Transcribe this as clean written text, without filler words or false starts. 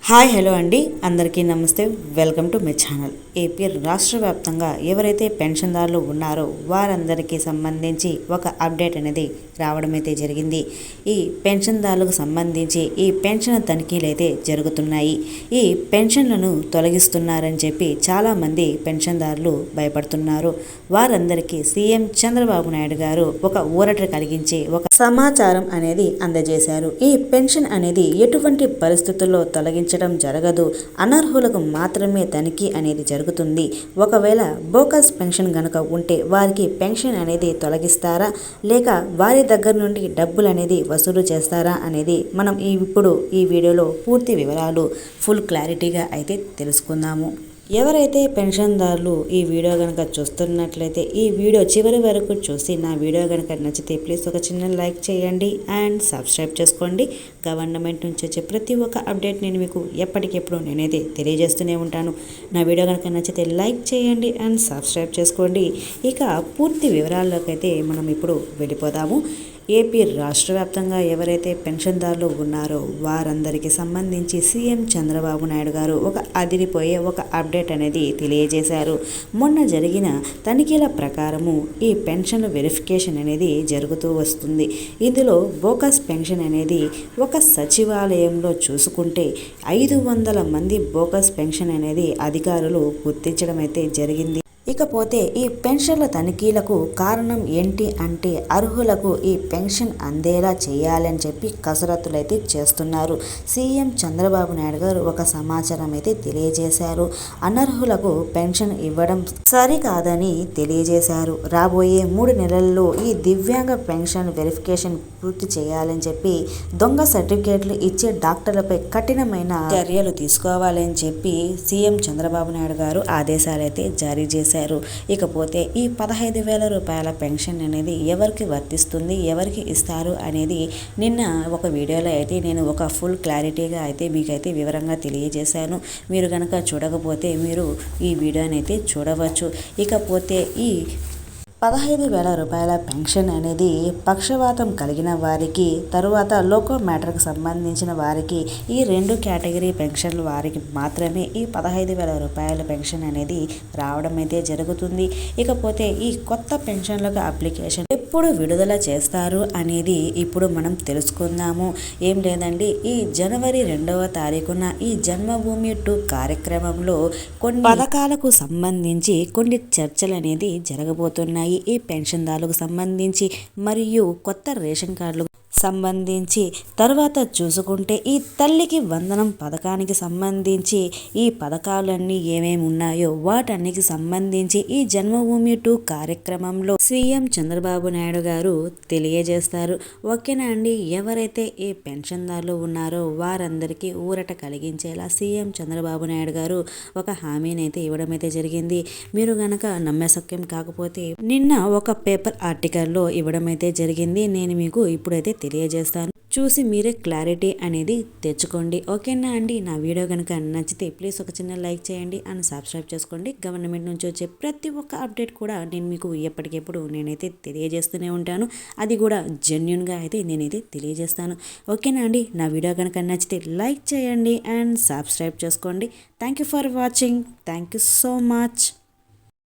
Hi hello అండి, అందరికీ నమస్తే. Welcome to my channel. AP రాష్ట్ర వ్యాప్తంగా ఎవరైతే పెన్షన్దారులు ఉన్నారో వారందరికీ సంబంధించి ఒక అప్డేట్ అనేది రావడం అయితే జరిగింది. ఈ పెన్షన్దారులకు సంబంధించి ఈ పెన్షన్ తనిఖీలు అయితే జరుగుతున్నాయి. ఈ పెన్షన్లను తొలగిస్తున్నారని చెప్పి చాలామంది పెన్షన్దారులు భయపడుతున్నారు. వారందరికీ సీఎం చంద్రబాబు నాయుడు గారు ఒక ఊరట కలిగించే ఒక సమాచారం అనేది అందజేశారు. ఈ పెన్షన్ అనేది ఎటువంటి పరిస్థితుల్లో తొలగించడం జరగదు, అనర్హులకు మాత్రమే తనిఖీ అనేది జరుగుతుంది. ఒకవేళ బోకస్ పెన్షన్ గనుక ఉంటే వారికి పెన్షన్ అనేది తొలగిస్తారా, లేక వారి దగ్గర నుండి డబ్బులు అనేది వసూలు చేస్తారా అనేది మనం ఇప్పుడు ఈ వీడియోలో పూర్తి వివరాలు ఫుల్ క్లారిటీగా అయితే తెలుసుకుందాము. ఎవరైతే పెన్షన్దారులు ఈ వీడియో కనుక చూస్తున్నట్లయితే ఈ వీడియో చివరి వరకు చూసి నా వీడియో కనుక నచ్చితే ప్లీజ్ ఒక చిన్న లైక్ చేయండి అండ్ సబ్స్క్రైబ్ చేసుకోండి. గవర్నమెంట్ నుంచి వచ్చే ప్రతి ఒక్క అప్డేట్ నేను మీకు ఎప్పటికెప్పుడు నేనైతే తెలియజేస్తూనే ఉంటాను. నా వీడియో కనుక నచ్చితే లైక్ చేయండి అండ్ సబ్స్క్రైబ్ చేసుకోండి. ఇక పూర్తి వివరాల్లోకి అయితే మనం ఇప్పుడు వెళ్ళిపోదాము. ఏపీ రాష్ట్ర వ్యాప్తంగా ఎవరైతే పెన్షన్దారులు ఉన్నారో వారందరికీ సంబంధించి సీఎం చంద్రబాబు నాయుడు గారు ఒక అదిరిపోయే ఒక అప్డేట్ అనేది తెలియజేశారు. మొన్న జరిగిన తనిఖీల ప్రకారము ఈ పెన్షన్ వెరిఫికేషన్ అనేది జరుగుతూ వస్తుంది. ఇందులో బోకస్ పెన్షన్ అనేది ఒక సచివాలయంలో చూసుకుంటే 500 మంది బోకస్ పెన్షన్ అనేది అధికారులు గుర్తించడం అయితే జరిగింది. ఇకపోతే ఈ పెన్షన్ల తనిఖీలకు కారణం ఏంటి అంటే అర్హులకు ఈ పెన్షన్ అందేలా చేయాలని చెప్పి కసరత్తులు అయితే చేస్తున్నారు. సీఎం చంద్రబాబు నాయుడు గారు ఒక సమాచారం అయితే తెలియజేశారు. అనర్హులకు పెన్షన్ ఇవ్వడం సరికాదని తెలియజేశారు. రాబోయే 3 నెలల్లో ఈ దివ్యాంగ పెన్షన్ వెరిఫికేషన్ పూర్తి చేయాలని చెప్పి దొంగ సర్టిఫికేట్లు ఇచ్చే డాక్టర్లపై కఠినమైన చర్యలు తీసుకోవాలని చెప్పి సీఎం చంద్రబాబు నాయుడు గారు ఆదేశాలు అయితే జారీ చేశారు. ఇకపోతే ఈ 15,000 రూపాయల పెన్షన్ అనేది ఎవరికి వర్తిస్తుంది, ఎవరికి ఇస్తారు అనేది నిన్న ఒక వీడియోలో అయితే నేను ఒక ఫుల్ క్లారిటీగా అయితే మీకైతే వివరంగా తెలియజేశాను. మీరు కనుక చూడకపోతే మీరు ఈ వీడియోని అయితే చూడవచ్చు. ఇకపోతే ఈ 15,000 రూపాయల పెన్షన్ అనేది పక్షవాతం కలిగిన వారికి, తరువాత లోకో మ్యాటర్కి సంబంధించిన వారికి, ఈ 2 కేటగిరీ పెన్షన్ల వారికి మాత్రమే ఈ 15,000 రూపాయల పెన్షన్ అనేది రావడం అయితే జరుగుతుంది. ఇకపోతే ఈ కొత్త పెన్షన్లకు అప్లికేషన్ ఎప్పుడు విడుదల చేస్తారు అనేది ఇప్పుడు మనం తెలుసుకుందాము. ఏం లేదండి, ఈ జనవరి 2వ తారీఖున ఈ జన్మభూమి 2 కార్యక్రమంలో కొన్ని పథకాలకు సంబంధించి కొన్ని చర్చలు అనేది జరగబోతున్నాయి. ఈ పెన్షన్దారులకు సంబంధించి మరియు కొత్త రేషన్ కార్డులకు సంబంధించి, తర్వాత చూసుకుంటే ఈ తల్లికి వందనం పథకానికి సంబంధించి ఈ పథకాలన్నీ ఏమేమి ఉన్నాయో వాటన్నికి సంబంధించి ఈ జన్మభూమి 2 కార్యక్రమంలో సీఎం చంద్రబాబు నాయుడు గారు తెలియజేస్తారు. ఓకేనా అండి, ఎవరైతే ఈ పెన్షన్దారులు ఉన్నారో వారందరికీ ఊరట కలిగించేలా సీఎం చంద్రబాబు నాయుడు గారు ఒక హామీని అయితే ఇవ్వడం అయితే జరిగింది. మీరు గనక నమ్మశక్యం కాకపోతే నిన్న ఒక పేపర్ ఆర్టికల్లో ఇవ్వడం అయితే జరిగింది. నేను మీకు ఇప్పుడైతే తెలియజేస్తాను, చూసి మీరే క్లారిటీ అనేది తెచ్చుకోండి. ఓకేనా అండి, నా వీడియో కనుక నచ్చితే ప్లీజ్ ఒక చిన్న లైక్ చేయండి అండ్ సబ్స్క్రైబ్ చేసుకోండి. గవర్నమెంట్ నుంచి వచ్చే ప్రతి ఒక్క అప్డేట్ కూడా నేను మీకు ఎప్పటికెప్పుడు నేనైతే తెలియజేస్తూనే ఉంటాను. అది కూడా జెన్యూన్గా అయితే నేనైతే తెలియజేస్తాను. ఓకేనా అండి, నా వీడియో కనుక నచ్చితే లైక్ చేయండి అండ్ సబ్స్క్రైబ్ చేసుకోండి. Thank you for watching. Thank you so much.